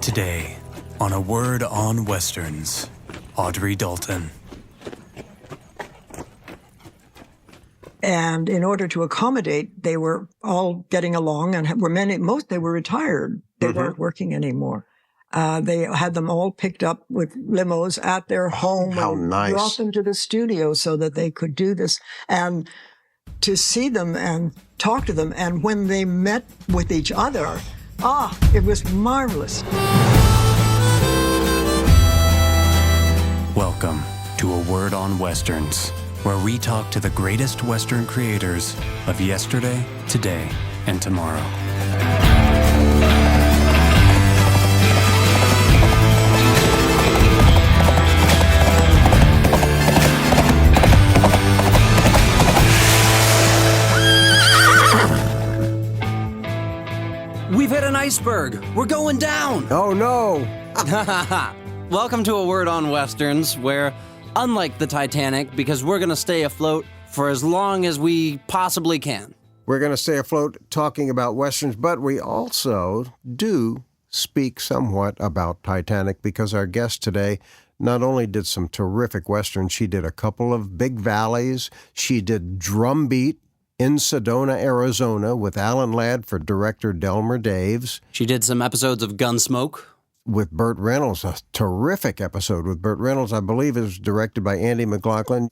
Today, on A Word on Westerns, Audrey Dalton. And in order to accommodate, they were all getting along, and they were retired. They weren't working anymore. They had them all picked up with limos at their home. How and nice. Brought them to the studio so that they could do this. And to see them and talk to them, and when they met with each other, it was marvelous. Welcome to A Word on Westerns, where we talk to the greatest Western creators of yesterday, today, and tomorrow. We've hit an iceberg. We're going down. Oh, no. Welcome to A Word on Westerns, where, unlike the Titanic, because we're going to stay afloat for as long as we possibly can. We're going to stay afloat talking about Westerns, but we also do speak somewhat about Titanic because our guest today not only did some terrific Westerns, she did a couple of big valleys. She did Drumbeat in Sedona, Arizona, with Alan Ladd for director Delmer Daves. She did some episodes of Gunsmoke. With Burt Reynolds, a terrific episode with Burt Reynolds. I believe it was directed by Andy McLaughlin.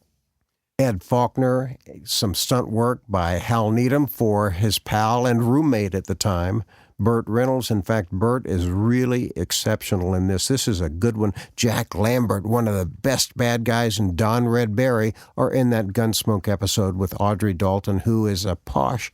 Ed Faulkner, some stunt work by Hal Needham for his pal and roommate at the time, Burt Reynolds. In fact, Burt is really exceptional in this. This is a good one. Jack Lambert, one of the best bad guys, and Don Redberry are in that Gunsmoke episode with Audrey Dalton, who is a posh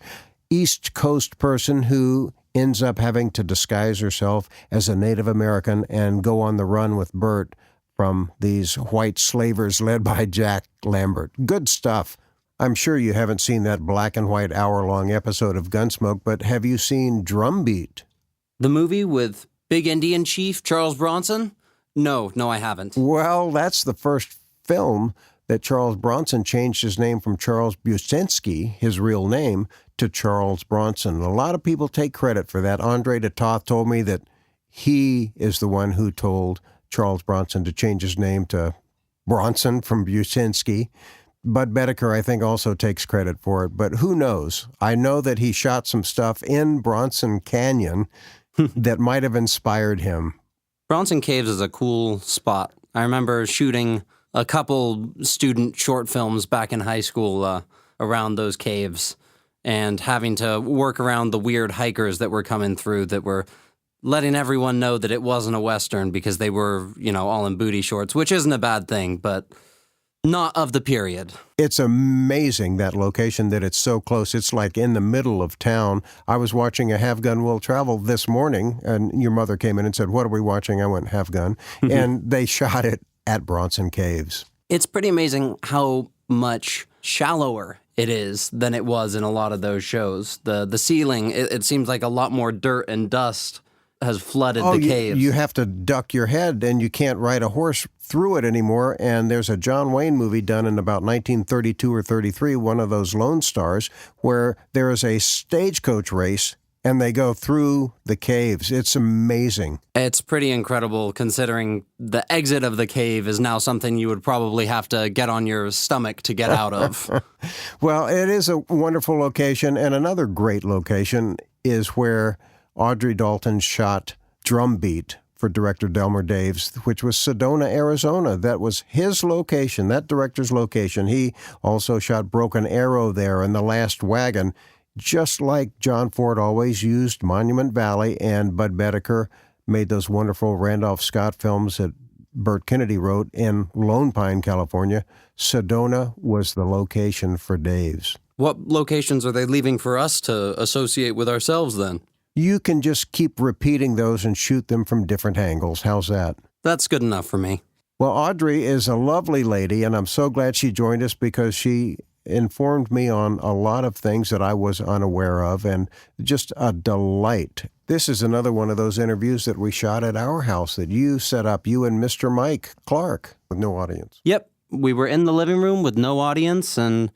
East Coast person who ends up having to disguise herself as a Native American and go on the run with Burt from these white slavers led by Jack Lambert. Good stuff. I'm sure you haven't seen that black and white hour-long episode of Gunsmoke, but have you seen Drumbeat? The movie with Big Indian Chief Charles Bronson? No, I haven't. Well, that's the first film that Charles Bronson changed his name from Charles Buczynski, his real name, to Charles Bronson. A lot of people take credit for that. Andre de Toth told me that he is the one who told Charles Bronson to change his name to Bronson from Buczynski. Bud Bedecker, I think, also takes credit for it, but who knows? I know that he shot some stuff in Bronson Canyon that might have inspired him. Bronson Caves is a cool spot. I remember shooting a couple student short films back in high school around those caves and having to work around the weird hikers that were coming through that were letting everyone know that it wasn't a Western because they were, all in booty shorts, which isn't a bad thing, but not of the period. It's amazing, that location, that it's so close. It's like in the middle of town. I was watching a Have Gun Will Travel this morning, and your mother came in and said, "What are we watching?" I went, "Have Gun." And they shot it at Bronson Caves. It's pretty amazing how much shallower it is than it was in a lot of those shows. The ceiling, it seems like a lot more dirt and dust has flooded the caves. You have to duck your head, and you can't ride a horse through it anymore. And there's a John Wayne movie done in about 1932 or 33, one of those Lone Stars, where there is a stagecoach race, and they go through the caves. It's amazing. It's pretty incredible, considering the exit of the cave is now something you would probably have to get on your stomach to get out of. Well, it is a wonderful location, and another great location is where Audrey Dalton shot Drumbeat for director Delmer Daves, which was Sedona, Arizona. That was his location, that director's location. He also shot Broken Arrow there and The Last Wagon, just like John Ford always used Monument Valley, and Bud Bedecker made those wonderful Randolph Scott films that Burt Kennedy wrote in Lone Pine, California. Sedona was the location for Daves. What locations are they leaving for us to associate with ourselves then? You can just keep repeating those and shoot them from different angles. How's that? That's good enough for me. Well, Audrey is a lovely lady, and I'm so glad she joined us because she informed me on a lot of things that I was unaware of, and just a delight. This is another one of those interviews that we shot at our house that you set up, you and Mr. Mike Clark, with no audience. Yep. We were in the living room with no audience and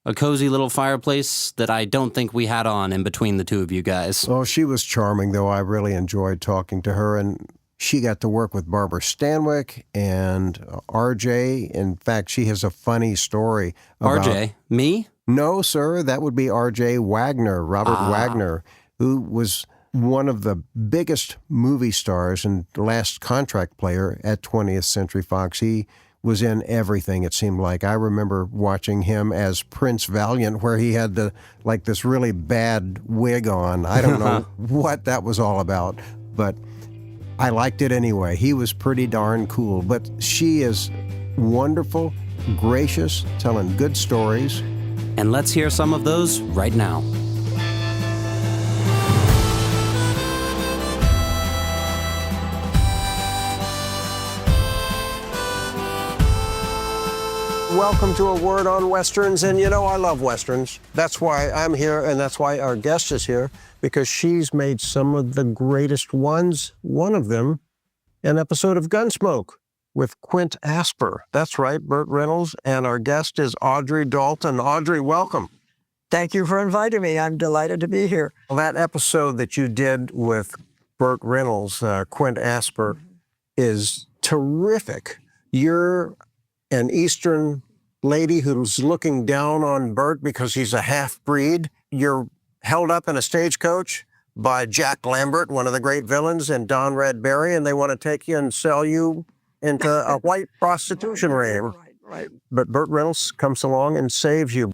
a cozy little fireplace that I don't think we had on in between the two of you guys. Oh, she was charming, though. I really enjoyed talking to her, and She got to work with Barbara Stanwyck and RJ. In fact, she has a funny story about... RJ? Me? No, sir. That would be RJ Wagner, Robert Wagner, who was one of the biggest movie stars and last contract player at 20th Century Fox. He was in everything, it seemed like. I remember watching him as Prince Valiant, where he had this really bad wig on. I don't know what that was all about, but I liked it anyway. He was pretty darn cool. But she is wonderful, gracious, telling good stories. And let's hear some of those right now. Welcome to A Word on Westerns, and you know I love Westerns. That's why I'm here, and that's why our guest is here, because she's made some of the greatest ones. One of them, an episode of Gunsmoke with Quint Asper. That's right, Burt Reynolds, and our guest is Audrey Dalton. Audrey, welcome. Thank you for inviting me. I'm delighted to be here. Well, that episode that you did with Burt Reynolds, Quint Asper, is terrific. You're an Eastern lady who's looking down on Burt because he's a half-breed. You're held up in a stagecoach by Jack Lambert, one of the great villains, and Don Radberry, and they want to take you and sell you into a white prostitution ring. Right. But Burt Reynolds comes along and saves you.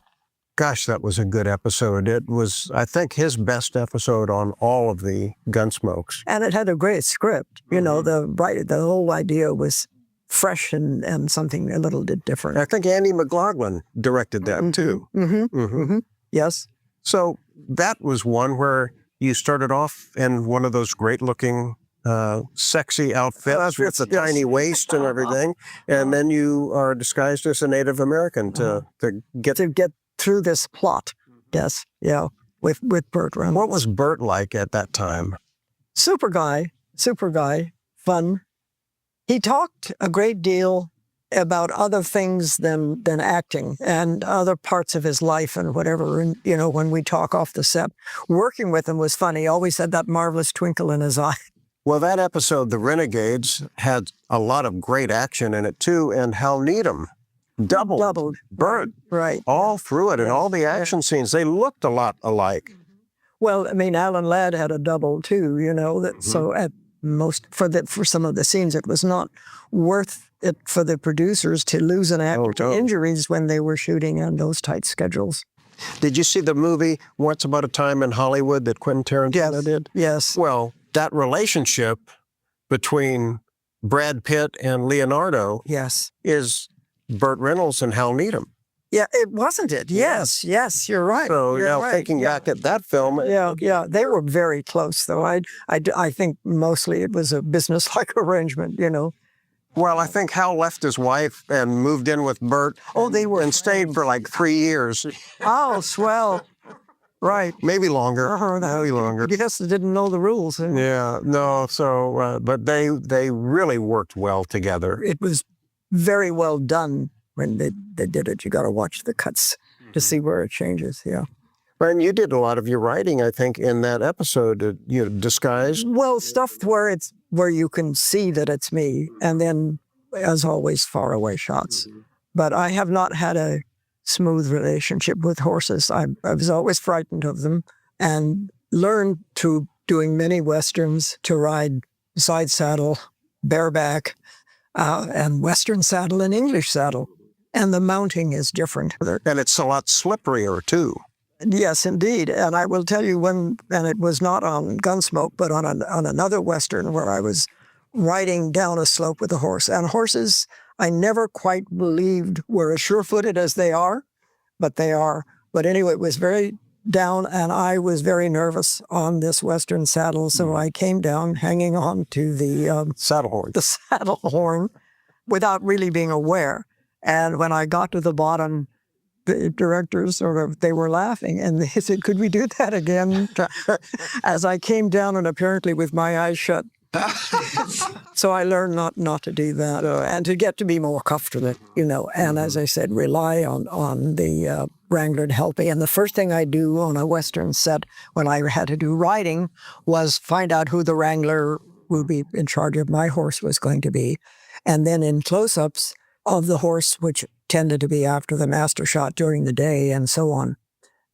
Gosh, that was a good episode. It was, I think, his best episode on all of the Gunsmokes. And it had a great script. You know, the whole idea was fresh and something a little bit different. I think Andy McLaughlin directed that, too. Yes. So that was one where you started off in one of those great-looking, sexy outfits with the tiny waist and everything, and then you are disguised as a Native American to get through this plot. Yes, yeah, with Burt Reynolds. What was Burt like at that time? Super guy, fun. He talked a great deal about other things than acting and other parts of his life and whatever. And, you know, when we talk off the set, working with him was fun. He always had that marvelous twinkle in his eye. Well, that episode, The Renegades, had a lot of great action in it, too, and Hal Needham doubled Burt right all through it, and all the action scenes, they looked a lot alike. Well, I mean, Alan Ladd had a double, too, you know, so at most, for some of the scenes, it was not worth it for the producers to lose an actor to injuries when they were shooting on those tight schedules. Did you see the movie Once Upon a Time in Hollywood that Quentin Tarantino did? Yes. Well, that relationship between Brad Pitt and Leonardo is Burt Reynolds and Hal Needham. Yeah, it wasn't it? Yes, you're right. So you're now right. thinking back at that film. Yeah, they were very close, though. I think mostly it was a business-like arrangement, you know. Well, I think Hal left his wife and moved in with Burt. Oh, they were. And stayed for like 3 years. Oh, swell. Right. Maybe longer. Maybe longer. Yes, they didn't know the rules. Yeah, no, so, but they really worked well together. It was very well done when they did it. You got to watch the cuts to see where it changes, yeah. And you did a lot of your writing, I think, in that episode, disguised. Well, stuff where you can see that it's me, and then, as always, faraway shots. But I have not had a smooth relationship with horses. I was always frightened of them, and learned through doing many Westerns to ride side saddle, bareback, and Western saddle and English saddle. And the mounting is different. And it's a lot slipperier, too. Yes, indeed. And I will tell you and it was not on Gunsmoke, but on another Western where I was riding down a slope with a horse. And horses, I never quite believed were as sure-footed as they are, but they are. But anyway, it was very down, and I was very nervous on this Western saddle, so I came down hanging on to the saddle horn without really being aware. And when I got to the bottom, the directors they were laughing, and they said, "Could we do that again?" As I came down, and apparently with my eyes shut. So I learned not to do that, and to get to be more comfortable, you know. And as I said, rely on the wrangler to help me. And the first thing I do on a Western set when I had to do writing was find out who the wrangler would be in charge of my horse was going to be. And then in close-ups of the horse, which tended to be after the master shot during the day and so on,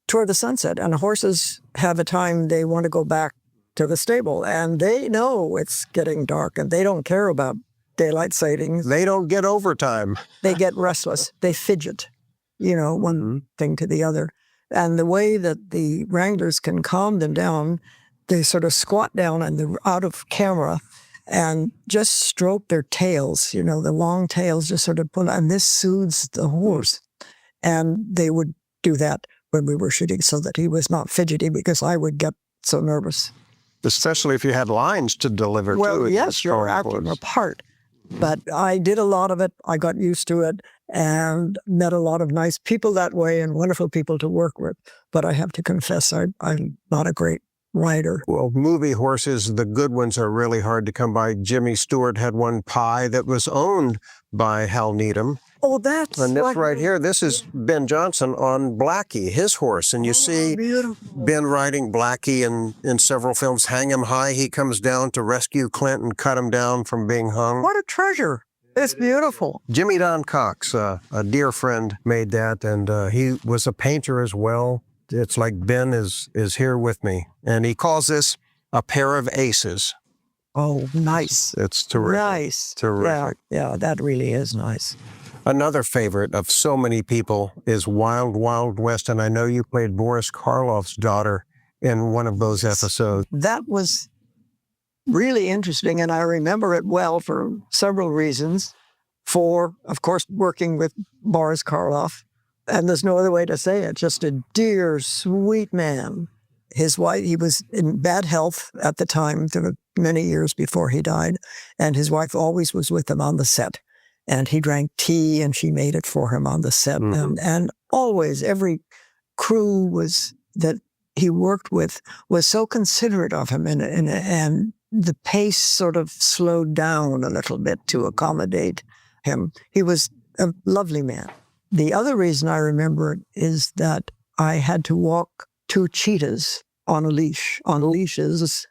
toward the sunset. And horses have a time they want to go back to the stable, and they know it's getting dark, and they don't care about daylight savings. They don't get overtime. They get restless. They fidget, one thing to the other. And the way that the wranglers can calm them down, they sort of squat down and they're out of camera and just stroke their tails, the long tails just sort of pull, and this soothes the horse. And they would do that when we were shooting so that he was not fidgety, because I would get so nervous. Especially if you had lines to deliver, Well, too. yes, you're acting a part. But I did a lot of it. I got used to it and met a lot of nice people that way and wonderful people to work with. But I have to confess, I'm not a great rider. Well, movie horses, the good ones are really hard to come by. Jimmy Stewart had one, Pie, that was owned by Hal Needham. Oh, that's... And this right here, this is Ben Johnson on Blackie, his horse. And you see beautiful. Ben riding Blackie in several films. Hang Him High, he comes down to rescue Clint and cut him down from being hung. What a treasure. It's beautiful. Jimmy Don Cox, a dear friend, made that, and he was a painter as well. It's like Ben is here with me. And he calls this a pair of aces. Oh, nice. It's terrific. Nice. Terrific. Yeah, that really is nice. Another favorite of so many people is Wild Wild West, and I know you played Boris Karloff's daughter in one of those episodes. That was really interesting, and I remember it well for several reasons. For, of course, working with Boris Karloff, and there's no other way to say it, just a dear, sweet man. His wife, he was in bad health at the time, there were many years before he died, and his wife always was with him on the set. And he drank tea, and she made it for him on the set. Mm-hmm. And always, every crew that he worked with was so considerate of him, and the pace sort of slowed down a little bit to accommodate him. He was a lovely man. The other reason I remember it is that I had to walk 2 cheetahs on leashes,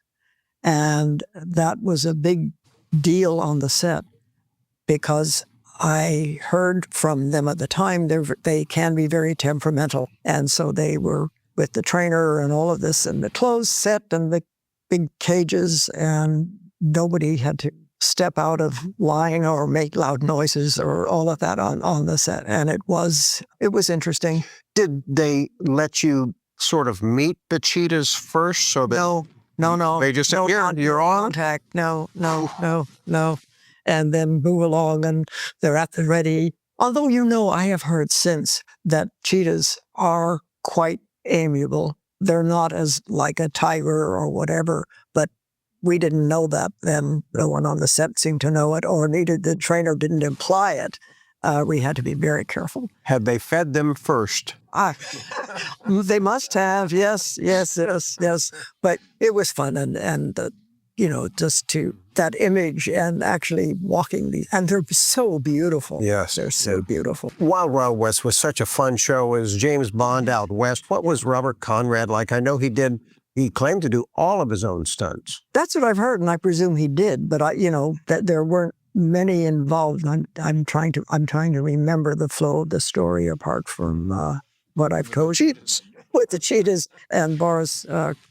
and that was a big deal on the set, because I heard from them at the time they can be very temperamental. And so they were with the trainer and all of this and the closed set and the big cages, and nobody had to step out of line or make loud noises or all of that on the set. And it was interesting. Did they let you sort of meet the cheetahs first? So that No. They just said, you're on? Contact. No. And then move along, and they're at the ready. Although, I have heard since that cheetahs are quite amiable. They're not as like a tiger or whatever, but we didn't know that then. No one on the set seemed to know it, or neither the trainer didn't imply it. We had to be very careful. Had they fed them first? They must have, yes. But it was fun, and just to that image and actually walking these, and they're so beautiful. Yes. They're so beautiful. Wild Wild West was such a fun show. As James Bond out west, what was Robert Conrad like? I know he claimed to do all of his own stunts. That's what I've heard, and I presume he did, but that there weren't many involved. I'm trying to remember the flow of the story apart from what I've told you with the cheetahs and Boris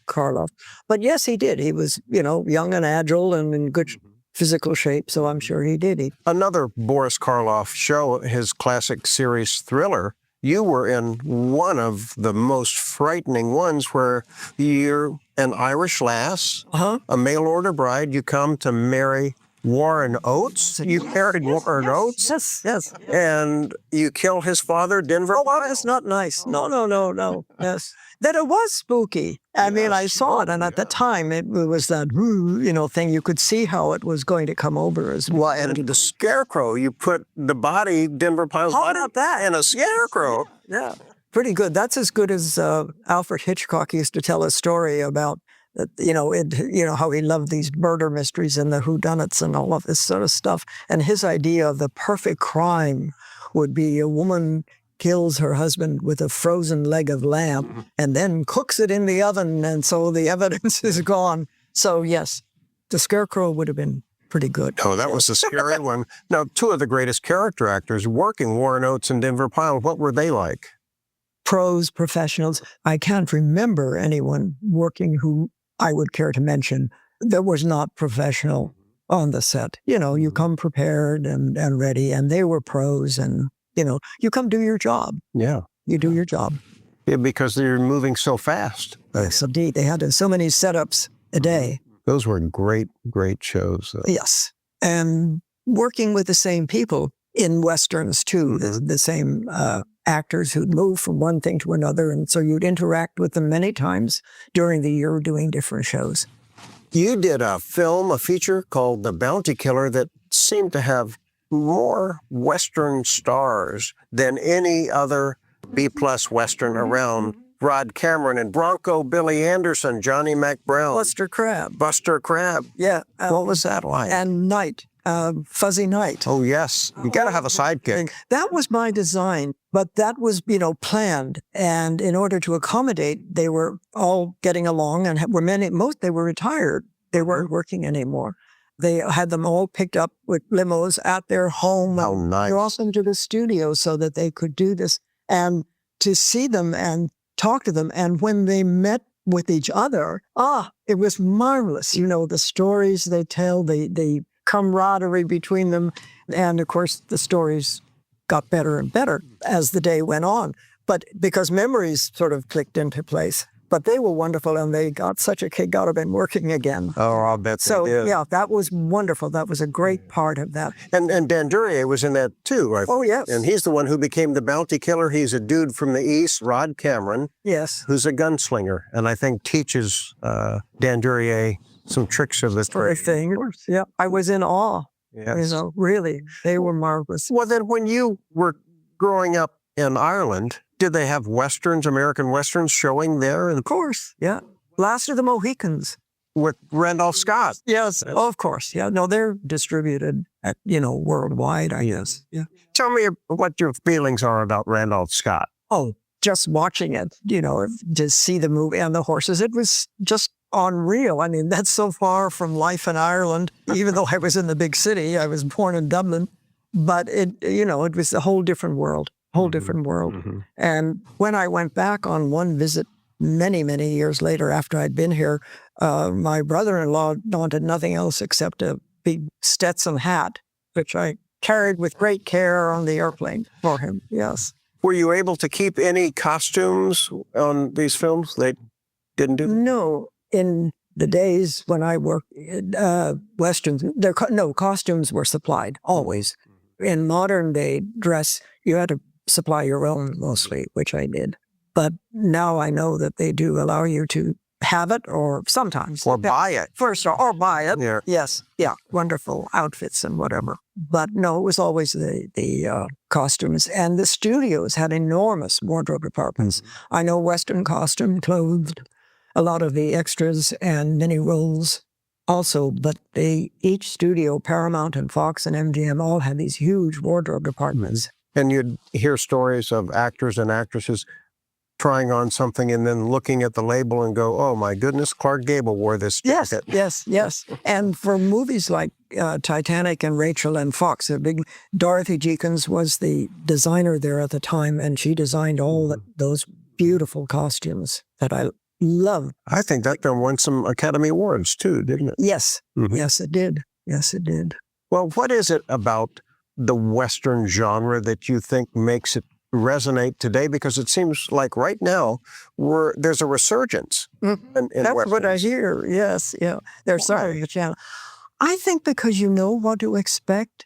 Karloff. But yes, he did. He was, young and agile and in good physical shape, so I'm sure he did. Another Boris Karloff show, his classic series Thriller, you were in one of the most frightening ones where you're an Irish lass, a mail-order bride. You come to marry Warren Oates. You married Warren Oates? Yes. And you kill his father, Denver? Oh, that's not nice. No. Yes. That it was spooky. I mean, I saw it, and at the time, it was that, thing. You could see how it was going to come over as well. Well, and the scarecrow, you put the body, Denver Pile's How body, about that? and a scarecrow. Yeah, pretty good. That's as good as Alfred Hitchcock used to tell a story about, how he loved these murder mysteries and the whodunits and all of this sort of stuff. And his idea of the perfect crime would be a woman kills her husband with a frozen leg of lamb and then cooks it in the oven, and so the evidence is gone. So yes, The Scarecrow would have been pretty good. Oh, that was a scary one. Now, two of the greatest character actors working, Warren Oates and Denver Pyle, what were they like? Pros, professionals. I can't remember anyone working who I would care to mention that was not professional on the set. You know, you come prepared and ready, and they were pros, and, you know, you come do your job. Yeah. You do your job. Yeah, because they're moving so fast. Yes, indeed. They had so many setups a day. Those were great, great shows. Yes. And working with the same people in Westerns, too, the same actors who'd move from one thing to another. And so you'd interact with them many times during the year doing different shows. You did a feature called The Bounty Killer that seemed to have more Western stars than any other B-plus Western around. Rod Cameron and Bronco Billy Anderson, Johnny Mac Brown. Buster Crabbe. Yeah. What was that like? And Knight, Fuzzy Knight. Oh, yes. You got to have a sidekick. That was my design, but that was, you know, planned. And in order to accommodate, they were all getting along, and they were retired. They weren't working anymore. They had them all picked up with limos at their home. How nice. Brought them to the studio so that they could do this. And to see them and talk to them, and when they met with each other, it was marvelous. You know, the stories they tell, the camaraderie between them, and of course the stories got better and better as the day went on. But because memories sort of clicked into place. But they were wonderful, and they got such a kick out of them working again. Oh, I'll bet so, they did. Yeah, that was wonderful. That was a great part of that. And Dan Duryea was in that too, right? Oh, yes. And he's the one who became the bounty killer. He's a dude from the East, Rod Cameron. Yes. Who's a gunslinger, and I think teaches Dan Duryea some tricks of the trade. Things. Yeah, I was in awe. Yes. You know, really, they were marvelous. Well, then when you were growing up in Ireland, did they have Westerns, American Westerns showing there? Of course, yeah. Last of the Mohicans. With Randolph Scott. Yes, of course. Yeah, no, they're distributed, worldwide, I guess. Yeah. Tell me what your feelings are about Randolph Scott. Oh, just watching it, to see the movie and the horses, it was just unreal. I mean, that's so far from life in Ireland. Even though I was in the big city, I was born in Dublin, but it was a whole different world. Mm-hmm. And when I went back on one visit many, many years later after I'd been here, my brother-in-law wanted nothing else except a big Stetson hat, which I carried with great care on the airplane for him, yes. Were you able to keep any costumes on these films? They didn't do? No. In the days when I worked in Westerns, costumes were supplied, always. In modern day dress, you had to supply your own mostly, which I did. But now I know that they do allow you to have it, or sometimes. Or buy it. First, or buy it. Yeah. Yes. Yeah. Wonderful outfits and whatever. But no, it was always the costumes. And the studios had enormous wardrobe departments. Mm-hmm. I know Western Costume clothed a lot of the extras and mini roles also, but each studio, Paramount and Fox and MGM, all had these huge wardrobe departments. And you'd hear stories of actors and actresses trying on something and then looking at the label and go, oh my goodness, Clark Gable wore this jacket. Yes. And for movies like Titanic and Rachel and Fox, Dorothy Jenkins was the designer there at the time, and she designed all those beautiful costumes that I love. I think that film won some Academy Awards too, didn't it? Yes. Mm-hmm. Yes, it did. Well, what is it about the Western genre that you think makes it resonate today? Because it seems like right now there's a resurgence in That's Westerns. what I hear. Yes, yeah. They're sorry, your channel. I think because you know what to expect.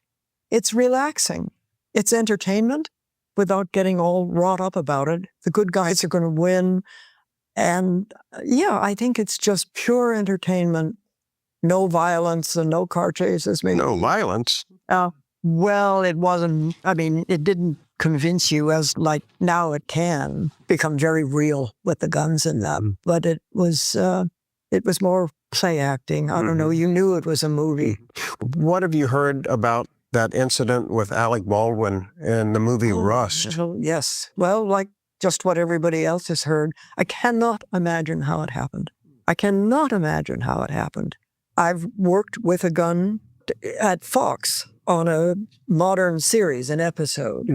It's relaxing. It's entertainment without getting all wrought up about it. The good guys are going to win. And I think it's just pure entertainment. No violence and no car chases. Maybe. No violence? Well, it wasn't. I mean, it didn't convince you as like now it can become very real with the guns and that. But it was more play acting. I don't know. You knew it was a movie. What have you heard about that incident with Alec Baldwin in the movie Rust? Yes. Well, like just what everybody else has heard. I cannot imagine how it happened. I've worked with a gun at Fox on a modern series, an episode,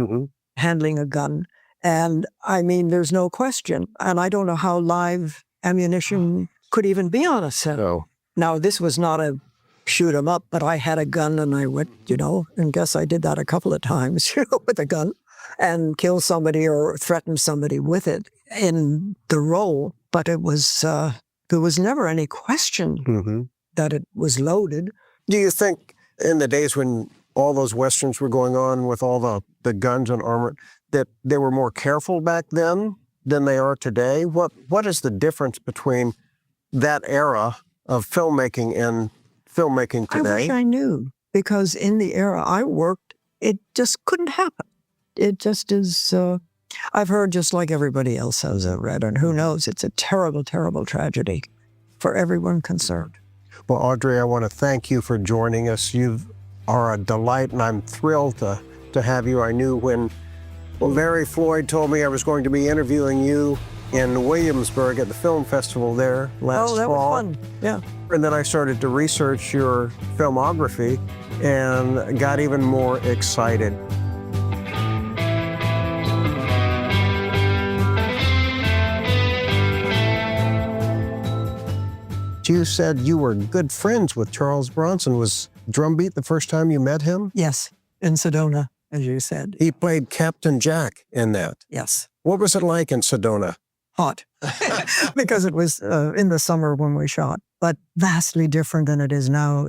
handling a gun. And I mean, there's no question. And I don't know how live ammunition could even be on a set. No. Now, this was not a shoot 'em up, but I had a gun and I went, and guess I did that a couple of times, with a gun and kill somebody or threaten somebody with it in the role. But it was, there was never any question that it was loaded. Do you think in the days when all those Westerns were going on with all the guns and armor, that they were more careful back then than they are today? What is the difference between that era of filmmaking and filmmaking today? I wish I knew, because in the era I worked, it just couldn't happen. It just is, I've heard, just like everybody else has read, and who knows, it's a terrible, terrible tragedy for everyone concerned. Well, Audrey, I want to thank you for joining us. You are a delight, and I'm thrilled to have you. I knew when Larry Floyd told me I was going to be interviewing you in Williamsburg at the film festival there last fall. Oh, that was fun, yeah. And then I started to research your filmography and got even more excited. You said you were good friends with Charles Bronson. Was Drumbeat the first time you met him? Yes, in Sedona, as you said. He played Captain Jack in that. Yes. What was it like in Sedona? Hot, because it was in the summer when we shot, but vastly different than it is now.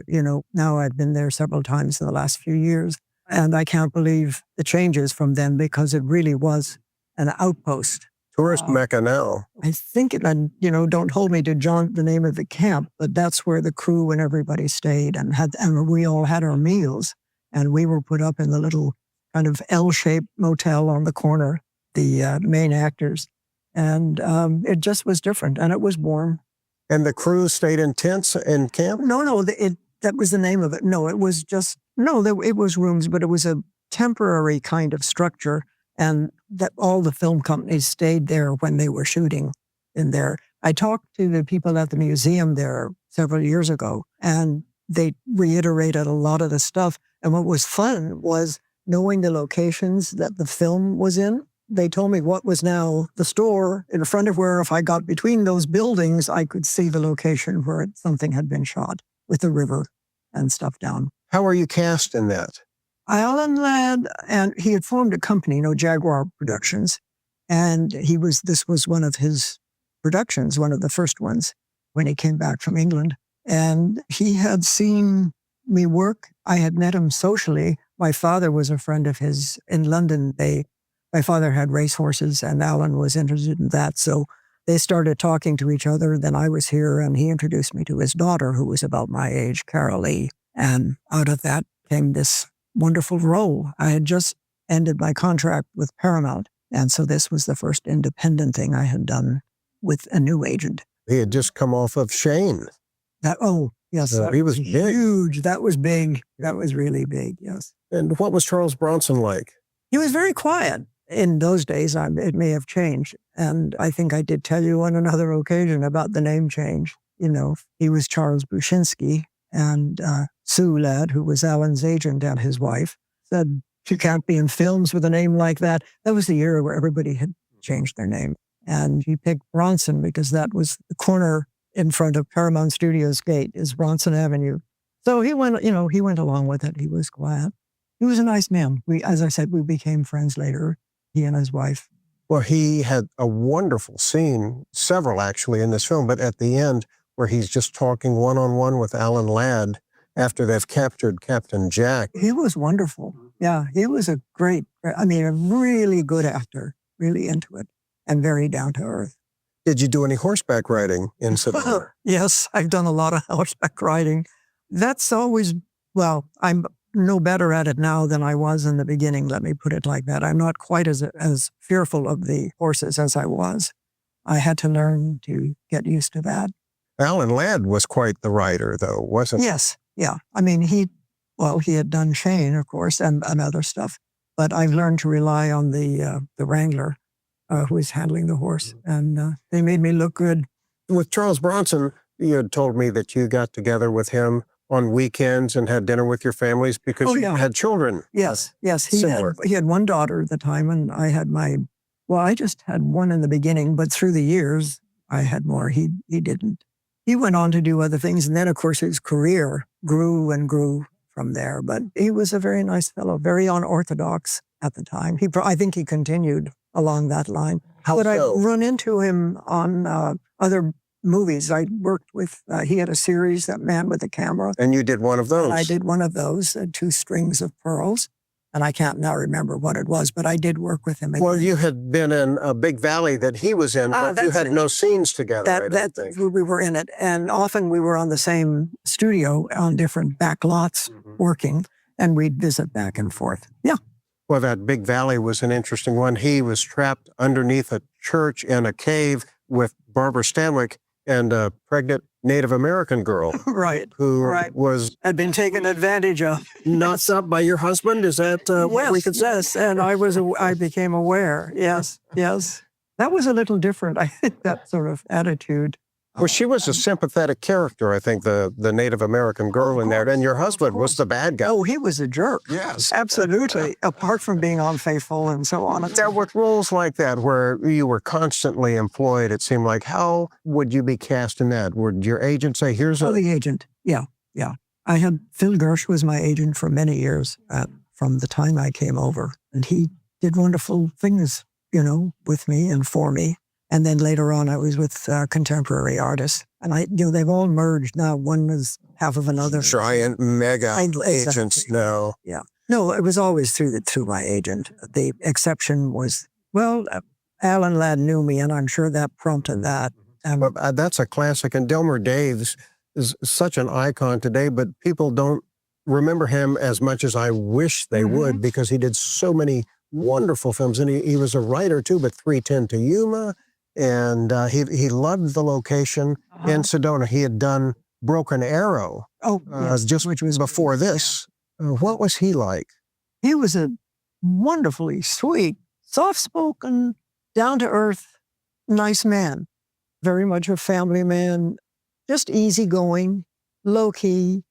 Now I've been there several times in the last few years, and I can't believe the changes from then, because it really was an outpost. Tourist Mecca now. I think it, and don't hold me to the name of the camp, but that's where the crew and everybody stayed, and we all had our meals, and we were put up in the little kind of L-shaped motel on the corner, the main actors, and it just was different, and it was warm. And the crew stayed in tents in camp? No, that was the name of it. No, it was just, it was rooms, but it was a temporary kind of structure. And that all the film companies stayed there when they were shooting in there. I talked to the people at the museum there several years ago, and they reiterated a lot of the stuff. And what was fun was knowing the locations that the film was in. They told me what was now the store in front of where, if I got between those buildings, I could see the location where something had been shot, with the river and stuff down. How were you cast in that? Alan Ladd, and he had formed a company, Jaguar Productions, and this was one of his productions, one of the first ones, when he came back from England. And he had seen me work. I had met him socially. My father was a friend of his in London. My father had racehorses, and Alan was interested in that. So they started talking to each other. Then I was here, and he introduced me to his daughter, who was about my age, Carol Lee. And out of that came this wonderful role. I had just ended my contract with Paramount, and so this was the first independent thing I had done with a new agent. He had just come off of Shane. Yes. He was huge. That was big. That was really big, yes. And what was Charles Bronson like? He was very quiet. In those days, it may have changed. And I think I did tell you on another occasion about the name change. He was Charles Bushinsky, and Sue Ladd, who was Alan's agent, and his wife, said, "You can't be in films with a name like that." That was the era where everybody had changed their name. And he picked Bronson because that was the corner in front of Paramount Studios gate is Bronson Avenue. So he went along with it. He was quiet. He was a nice man. As I said, we became friends later, he and his wife. Well, he had a wonderful scene, several actually, in this film, but at the end, where he's just talking one-on-one with Alan Ladd after they've captured Captain Jack. He was wonderful. Yeah, he was a really good actor, really into it, and very down to earth. Did you do any horseback riding in Sedona? Yes, I've done a lot of horseback riding. That's always, I'm no better at it now than I was in the beginning, let me put it like that. I'm not quite as fearful of the horses as I was. I had to learn to get used to that. Alan Ladd was quite the rider, though, wasn't he? Yes, yeah. he had done Shane, of course, and other stuff. But I've learned to rely on the wrangler who was handling the horse, and they made me look good. With Charles Bronson, You had told me that you got together with him on weekends and had dinner with your families because Oh, you yeah. had children. Yes. He Similar. had one daughter at the time, and I had I just had one in the beginning, but through the years, I had more. He didn't. He went on to do other things, and then, of course, his career grew and grew from there. But he was a very nice fellow, very unorthodox at the time. I think he continued along that line. But I run into him on other movies. I worked with, he had a series, That Man with the Camera. And you did one of those. And I did one of those, 2 Strings of Pearls. And I can't now remember what it was, but I did work with him. Well, you had been in a Big Valley that he was in, but you had no scenes together, I don't think. We were in it. And often we were on the same studio on different back lots working, and we'd visit back and forth. Yeah. Well, that Big Valley was an interesting one. He was trapped underneath a church in a cave with Barbara Stanwyck and a pregnant Native American girl. Right. Who had been taken advantage of. Knocked up by your husband? Is that what we could say? Yes, and I became aware. Yes. That was a little different, I think, that sort of attitude. Well, she was a sympathetic character, I think, the Native American girl in there. And your husband was the bad guy. Oh, he was a jerk. Yes. Absolutely. Apart from being unfaithful and so on. There were roles like that where you were constantly employed, it seemed like. How would you be cast in that? Would your agent say, here's the agent. Yeah. I had Phil Gersh was my agent for many years from the time I came over. And he did wonderful things, with me and for me. And then later on, I was with contemporary artists. And they've all merged now. One is half of another. Giant mega agents now. Yeah. No, it was always through my agent. The exception was, Alan Ladd knew me, and I'm sure that prompted that. That's a classic. And Delmer Daves is such an icon today, but people don't remember him as much as I wish they would, because he did so many wonderful films. And he was a writer, too, but 3:10 to Yuma. And he loved the location in Sedona. He had done Broken Arrow which was before this. What was he like? He was a wonderfully sweet, soft-spoken, down-to-earth, nice man. Very much a family man, just easygoing, low-key,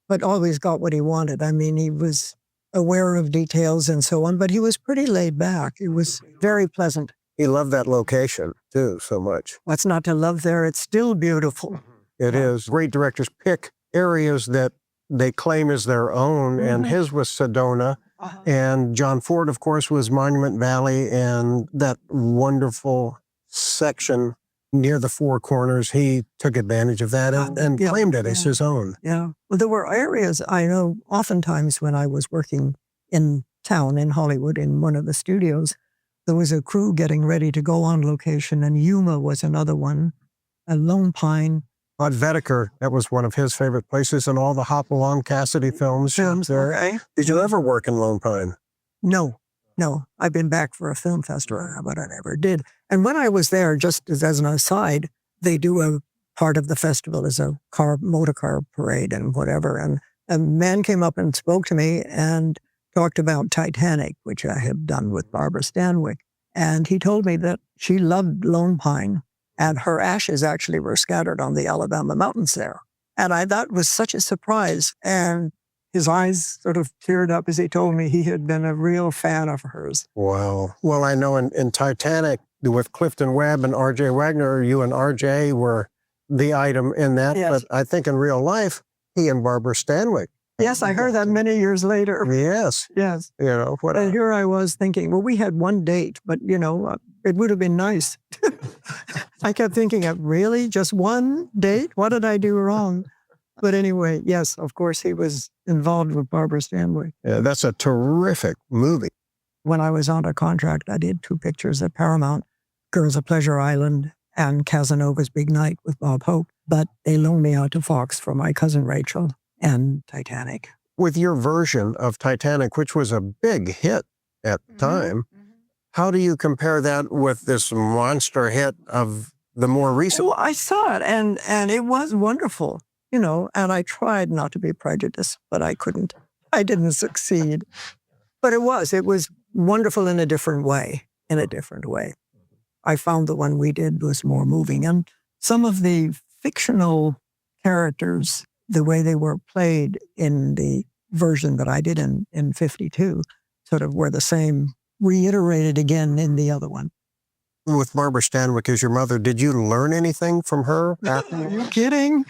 but always got what he wanted. I mean, he was aware of details and so on, but he was pretty laid back. It was very pleasant. He loved that location, too, so much. What's not to love there? It's still beautiful. It is. Great directors pick areas that they claim as their own, and his was Sedona. And John Ford, of course, was Monument Valley, and that wonderful section near the Four Corners, he took advantage of that and claimed it as his own. Yeah. Well, there were areas, I know, oftentimes when I was working in town in Hollywood in one of the studios, there was a crew getting ready to go on location, and Yuma was another one, Lone Pine. Bud Vedeker, that was one of his favorite places in all the Hopalong Cassidy films. There. Okay. Did you ever work in Lone Pine? No. I've been back for a film festival, but I never did. And when I was there, just as an aside, they do a part of the festival as a motor car parade and whatever. And a man came up and spoke to me and talked about Titanic, which I had done with Barbara Stanwyck. And he told me that she loved Lone Pine, and her ashes actually were scattered on the Alabama mountains there. And that was such a surprise. And his eyes sort of teared up as he told me he had been a real fan of hers. Wow. Well, I know in Titanic, with Clifton, Webb, and R.J. Wagner, you and R.J. were the item in that. Yes. But I think in real life, he and Barbara Stanwyck. Yes, I heard that many years later. Yes. And here I was thinking, well, we had one date, but, it would have been nice. I kept thinking, really? Just one date? What did I do wrong? But anyway, yes, of course, he was involved with Barbara Stanwyck. Yeah, that's a terrific movie. When I was on a contract, I did 2 pictures at Paramount, Girls of Pleasure Island and Casanova's Big Night with Bob Hope. But they loaned me out to Fox for my cousin Rachel and Titanic. With your version of Titanic, which was a big hit at the time, how do you compare that with this monster hit of the more recent? Well, I saw it, and it was wonderful, and I tried not to be prejudiced, but I couldn't. I didn't succeed. But it was wonderful in a different way, I found the one we did was more moving. And some of the fictional characters, the way they were played in the version that I did in 52, sort of were the same, reiterated again in the other one. With Barbara Stanwyck as your mother, did you learn anything from her? Are you kidding?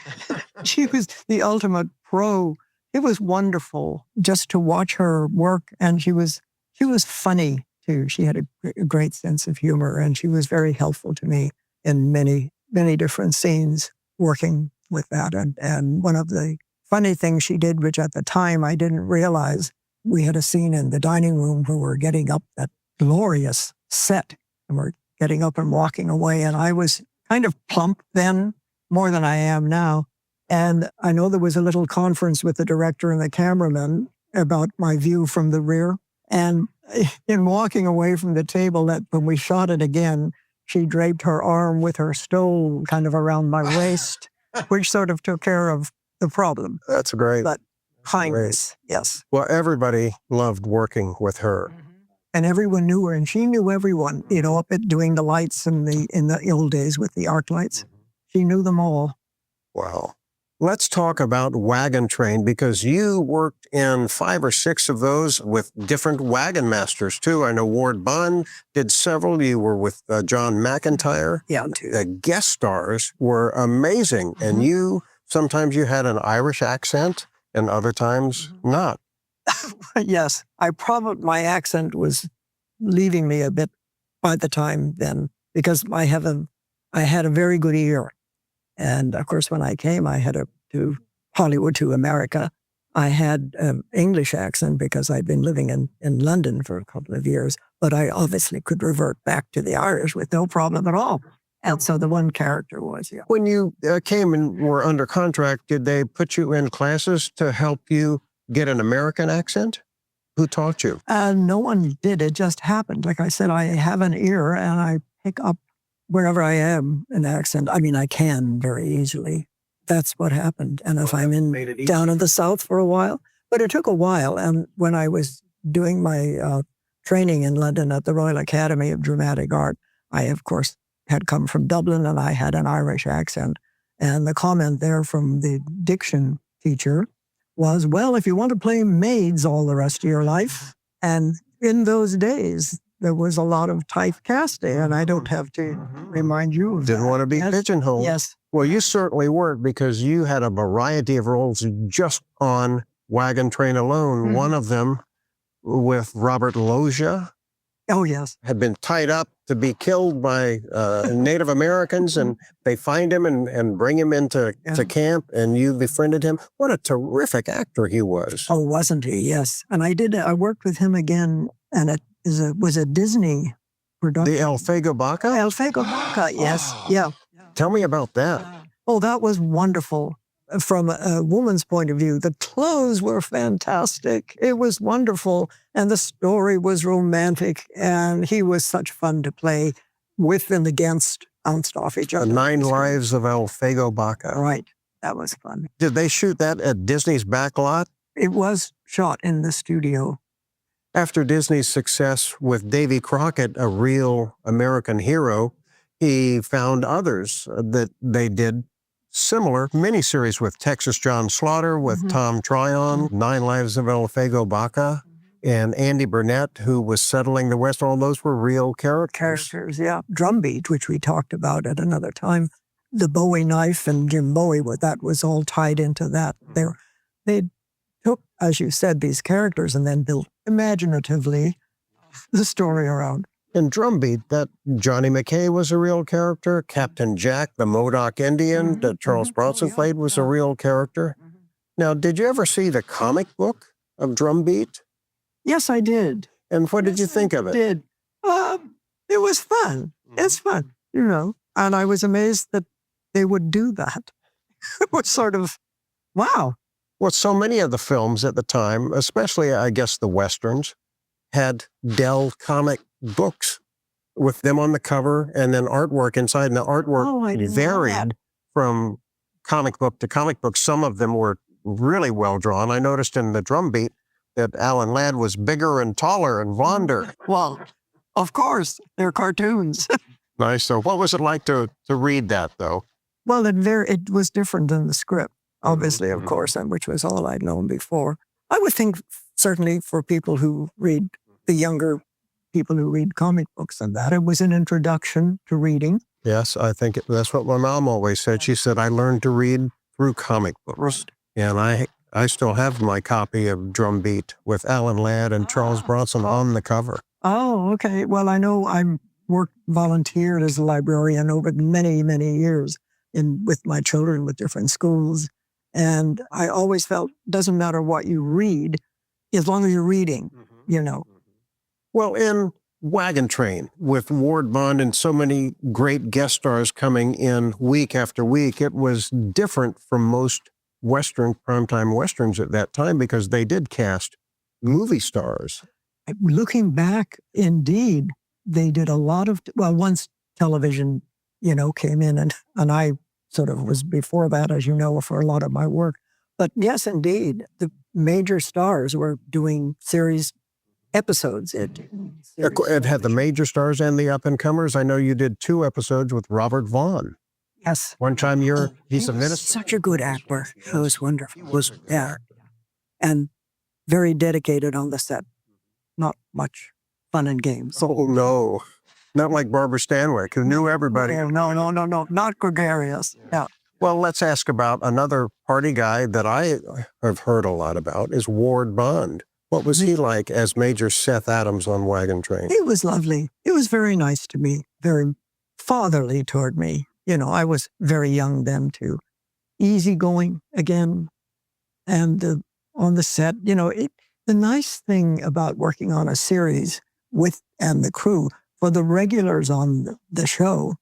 She was the ultimate pro. It was wonderful just to watch her work, and she was funny too. She had a great sense of humor, and she was very helpful to me in many, many different scenes working with that. And one of the funny things she did, which at the time I didn't realize, we had a scene in the dining room where we're getting up that glorious set, and we're getting up and walking away. And I was kind of plump then, more than I am now. And I know there was a little conference with the director and the cameraman about my view from the rear. And in walking away from the table, that when we shot it again, she draped her arm with her stole kind of around my waist, which sort of took care of the problem. That's great. But kindness, yes. Well, everybody loved working with her. And everyone knew her, and she knew everyone, up at doing the lights in the old days with the arc lights. She knew them all. Wow. Let's talk about Wagon Train, because you worked in 5 or 6 of those with different wagon masters, too. I know Ward Bunn did several. You were with John McIntyre. Yeah, too. The guest stars were amazing. And sometimes you had an Irish accent, and other times not. Yes. My accent was leaving me a bit by the time then, because I had a very good ear. And of course, when I came, I had to Hollywood, to America. I had an English accent because I'd been living in London for a couple of years, but I obviously could revert back to the Irish with no problem at all. And so the one character was, yeah. When you came and were under contract, did they put you in classes to help you get an American accent? Who taught you? No one did. It just happened. Like I said, I have an ear and I pick up wherever I am an accent. I mean, I can very easily. That's what happened. And if I'm down in the South for a while, but it took a while. And when I was doing my training in London at the Royal Academy of Dramatic Art, I, of course, had come from Dublin and I had an Irish accent. And the comment there from the diction teacher was, well, if you want to play maids all the rest of your life. And in those days, there was a lot of typecasting, and I don't have to remind you of Didn't that. want to be pigeonholed. Yes. Well, you certainly weren't, because you had a variety of roles just on Wagon Train alone. One of them with Robert Loggia. Oh, yes. Had been tied up to be killed by Native Americans, and they find him and bring him into to camp, and you befriended him. What a terrific actor he was. Oh, wasn't he? Yes. And I worked with him again, and it was a Disney production. The El Fuego Baca? El Fuego Baca, yes. Yeah. Tell me about that. Oh, that was wonderful. From a woman's point of view, the clothes were fantastic. It was wonderful. And the story was romantic. And he was such fun to play with and against, bounced off each other. The 9 Lives of El Fuego Baca. Right. That was fun. Did they shoot that at Disney's back lot? It was shot in the studio. After Disney's success with Davy Crockett, a real American hero, he found others that they did similar miniseries with Texas John Slaughter, with Tom Tryon, 9 Lives of El Fuego Baca, and Andy Burnett, who was settling the West. All those were real characters. Yeah. Drumbeat, which we talked about at another time. The Bowie knife and Jim Bowie, that was all tied into that. They took, as you said, these characters and then built imaginatively the story around. In Drumbeat, that Johnny McKay was a real character. Captain Jack, the Modoc Indian that Charles Bronson played, was a real character. Now, did you ever see the comic book of Drumbeat? Yes, I did. And what did you think of it? It was fun. It's fun, and I was amazed that they would do that. It was sort of, wow. Well, so many of the films at the time, especially, I guess, the Westerns, had Dell comic books with them on the cover and then artwork inside. And the artwork varied from comic book to comic book. Some of them were really well drawn. I noticed in the Drumbeat that Alan Ladd was bigger and taller and blonder. Well, of course, they're cartoons. Nice. So what was it like to read that, though? Well, it was different than the script, obviously, of course, and which was all I'd known before. I would think certainly for people who read, the younger people who read comic books and that, it was an introduction to reading. Yes, I think that's what my mom always said. She said, I learned to read through comic books. And I still have my copy of Drumbeat with Alan Ladd and Charles Bronson on the cover. Oh, okay. Well, I know I volunteered as a librarian over many, many years with my children with different schools. And I always felt, doesn't matter what you read, as long as you're reading, Well, in Wagon Train, with Ward Bond and so many great guest stars coming in week after week, it was different from most primetime Westerns at that time because they did cast movie stars. Looking back, indeed, they did a lot of, once television, came in and I sort of was before that, as you know, for a lot of my work. But yes, indeed, the major stars were doing series episodes. It had the major stars and the up-and-comers. I know you did 2 episodes with Robert Vaughn. Yes. One time he's a minister. Such a good actor. It was wonderful. Was there. And very dedicated on the set. Not much fun and games. Oh, no. Not like Barbara Stanwyck, who knew everybody. No. Not gregarious. Yeah. Well, let's ask about another party guy that I have heard a lot about is Ward Bond. What was he like as Major Seth Adams on Wagon Train? He was lovely. He was very nice to me, very fatherly toward me. I was very young then too. Easygoing again. And on the set, the nice thing about working on a series and the crew, for the regulars on the show,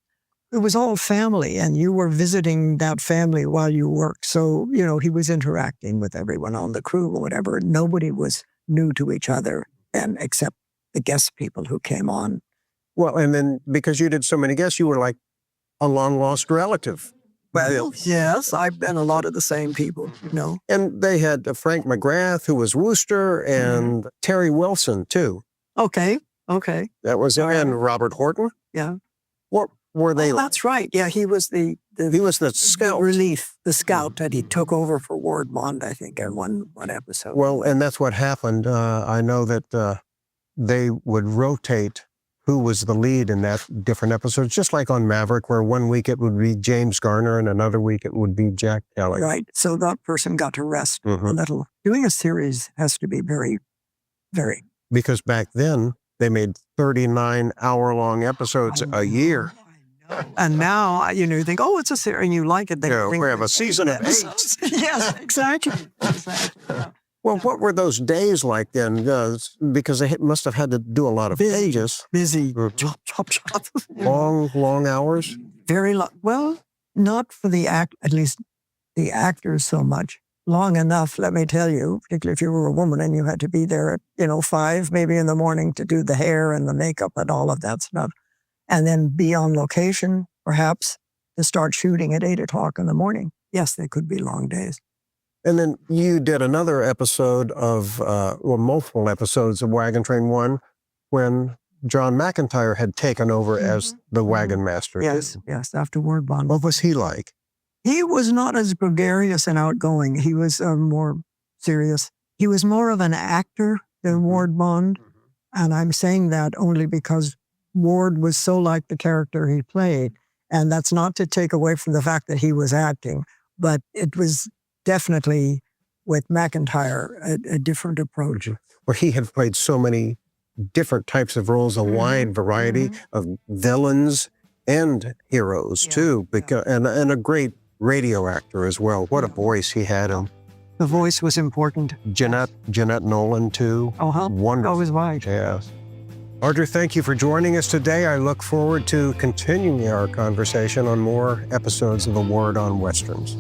it was all family and you were visiting that family while you worked. So, he was interacting with everyone on the crew or whatever. Nobody was new to each other except the guest people who came on. Well, and then because you did so many guests, you were like a long-lost relative. Well, yes, I've been a lot of the same people, And they had Frank McGrath, who was Wooster, and Terry Wilson, too. Okay. That was and Robert Horton. Yeah. What were they like? That's right. Yeah, he was the scout. Relief, the scout that he took over for Ward Bond, I think, in one episode. Well, and that's what happened. I know that they would rotate who was the lead in that different episodes, just like on Maverick, where one week it would be James Garner and another week it would be Jack Kelly. Right. So that person got to rest a little. Doing a series has to be very, very. Because back then, they made 39-hour-long episodes a year. And now, you think, oh, it's a series, and you like it. We have a season of 8. Yes, exactly. Well, what were those days like then? Because they must have had to do a lot of pages. Busy. Chop, chop, chop. Long hours? Very long. Well, not for at least the actors so much. Long enough, let me tell you, particularly if you were a woman and you had to be there at, 5 maybe in the morning to do the hair and the makeup and all of that stuff. And then be on location, perhaps, to start shooting at 8 o'clock in the morning. Yes, they could be long days. And then you did another episode of, multiple episodes of Wagon Train 1 when John McIntyre had taken over as the wagon master. Yes, after Ward Bond. What was he like? He was not as gregarious and outgoing. He was more serious. He was more of an actor than Ward Bond. And I'm saying that only because Ward was so like the character he played. And that's not to take away from the fact that he was acting, but it was definitely, with McIntyre, a different approach. Where he had played so many different types of roles, a wide variety of villains and heroes, too, and a great radio actor as well. What a voice he had. The voice was important. Jeanette Nolan, too. Wonderful. Always right. Yes. Audrey, thank you for joining us today. I look forward to continuing our conversation on more episodes of A Word on Westerns.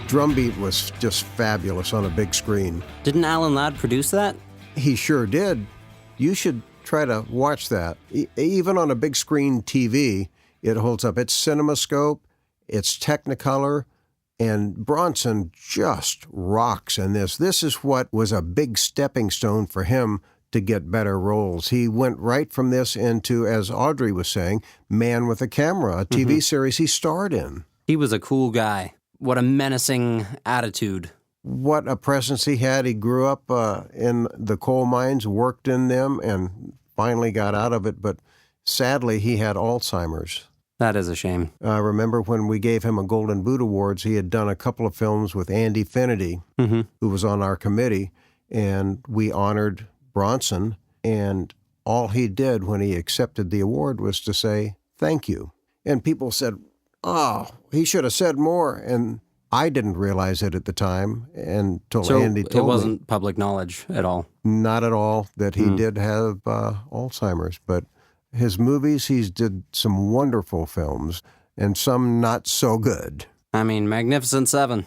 Drumbeat was just fabulous on a big screen. Didn't Alan Ladd produce that? He sure did. You should try to watch that. Even on a big screen TV, it holds up. It's CinemaScope, it's Technicolor. And Bronson just rocks in this. This is what was a big stepping stone for him to get better roles. He went right from this into, as Audrey was saying, Man with a Camera, a TV series he starred in. He was a cool guy. What a menacing attitude. What a presence he had. He grew up in the coal mines, worked in them, and finally got out of it. But sadly, he had Alzheimer's. That is a shame. Remember when we gave him a Golden Boot Awards, he had done a couple of films with Andy Finity, who was on our committee, and we honored Bronson, and all he did when he accepted the award was to say, thank you. And people said, oh, he should have said more, and I didn't realize it at the time until Andy told me. It wasn't public knowledge at all? Not at all, that he did have Alzheimer's, but his movies, he's did some wonderful films and some not so good. I mean, Magnificent Seven.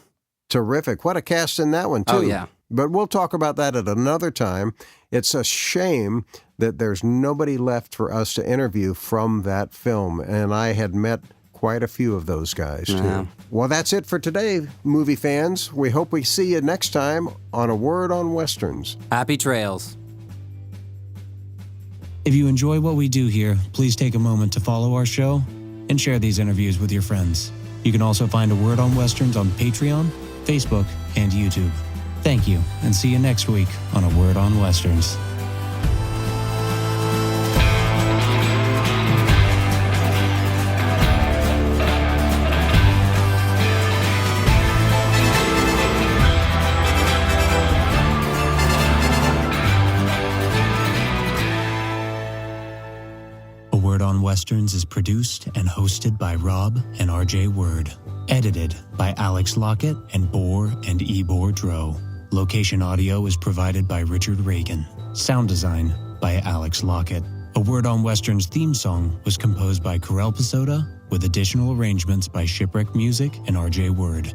Terrific. What a cast in that one, too. Oh, yeah. But we'll talk about that at another time. It's a shame that there's nobody left for us to interview from that film, and I had met quite a few of those guys, too. Yeah. Well, that's it for today, movie fans. We hope we see you next time on A Word on Westerns. Happy trails. If you enjoy what we do here, please take a moment to follow our show and share these interviews with your friends. You can also find A Word on Westerns on Patreon, Facebook, and YouTube. Thank you, and see you next week on A Word on Westerns. Westerns is produced and hosted by Rob and RJ Word. Edited by Alex Lockett and Boar and Ebor Dro. Location audio is provided by Richard Reagan. Sound design by Alex Lockett. A Word on Westerns theme song was composed by Karel Pasoda with additional arrangements by Shipwreck Music and RJ Word.